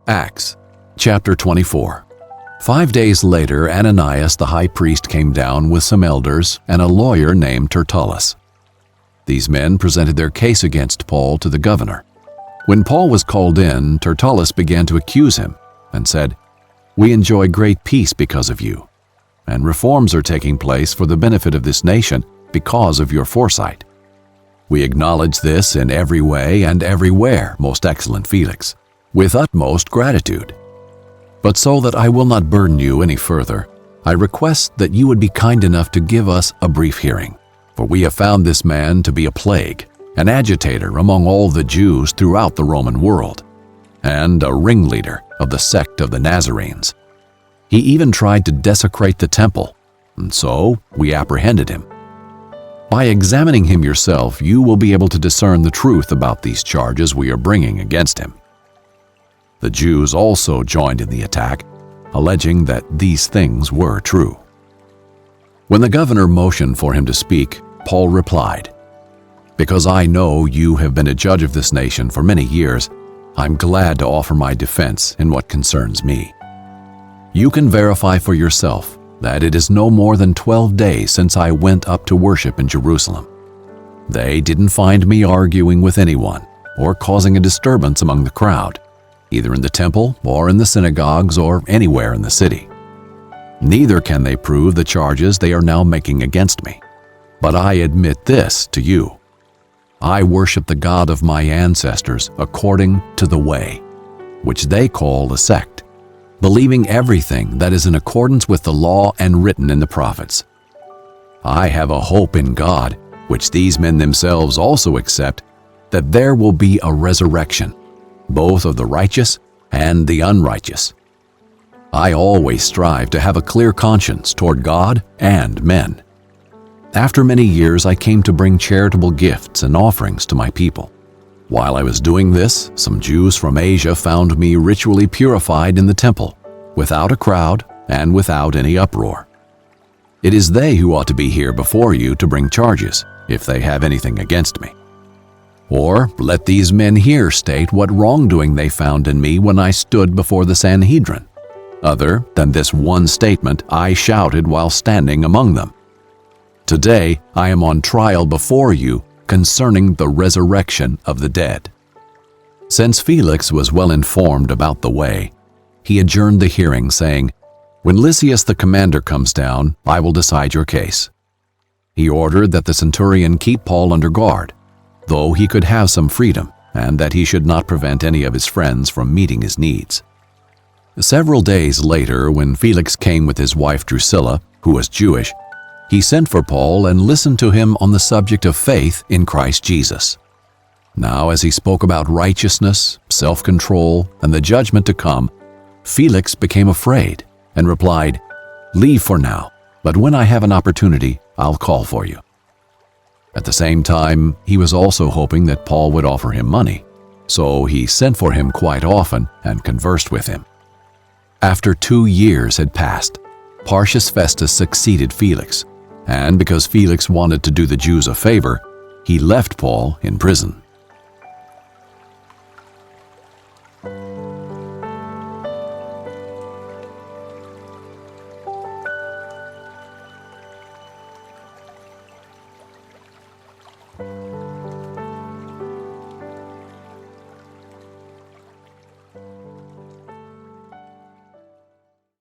Acts chapter 24. 5 days later, Ananias the high priest came down with some elders and a lawyer named Tertullus. These men presented their case against Paul to the governor. When Paul was called in, Tertullus began to accuse him and said, "We enjoy great peace because of you, and reforms are taking place for the benefit of this nation because of your foresight. We acknowledge this in every way and everywhere, most excellent Felix, with utmost gratitude. But so that I will not burden you any further, I request that you would be kind enough to give us a brief hearing, for we have found this man to be a plague, an agitator among all the Jews throughout the Roman world, and a ringleader of the sect of the Nazarenes. He even tried to desecrate the temple, and so we apprehended him. By examining him yourself, you will be able to discern the truth about these charges we are bringing against him." The Jews also joined in the attack, alleging that these things were true. When the governor motioned for him to speak, Paul replied, "Because I know you have been a judge of this nation for many years, I'm glad to offer my defense in what concerns me. You can verify for yourself that it is no more than 12 days since I went up to worship in Jerusalem. They didn't find me arguing with anyone or causing a disturbance among the crowd, either in the temple or in the synagogues or anywhere in the city. Neither can they prove the charges they are now making against me. But I admit this to you. I worship the God of my ancestors according to the way, which they call a sect, believing everything that is in accordance with the law and written in the prophets. I have a hope in God, which these men themselves also accept, that there will be a resurrection, both of the righteous and the unrighteous. I always strive to have a clear conscience toward God and men. After many years, I came to bring charitable gifts and offerings to my people. While I was doing this, some Jews from Asia found me ritually purified in the temple, without a crowd and without any uproar. It is they who ought to be here before you to bring charges, if they have anything against me. Or let these men here state what wrongdoing they found in me when I stood before the Sanhedrin, other than this one statement I shouted while standing among them. Today I am on trial before you concerning the resurrection of the dead." Since Felix was well informed about the way, he adjourned the hearing, saying, "When Lysias the commander comes down, I will decide your case." He ordered that the centurion keep Paul under guard, though he could have some freedom, and that he should not prevent any of his friends from meeting his needs. Several days later, when Felix came with his wife Drusilla, who was Jewish, he sent for Paul and listened to him on the subject of faith in Christ Jesus. Now, as he spoke about righteousness, self-control, and the judgment to come, Felix became afraid and replied, "Leave for now, but when I have an opportunity, I'll call for you." At the same time, he was also hoping that Paul would offer him money, so he sent for him quite often and conversed with him. After 2 years had passed, Porcius Festus succeeded Felix, and because Felix wanted to do the Jews a favor, he left Paul in prison.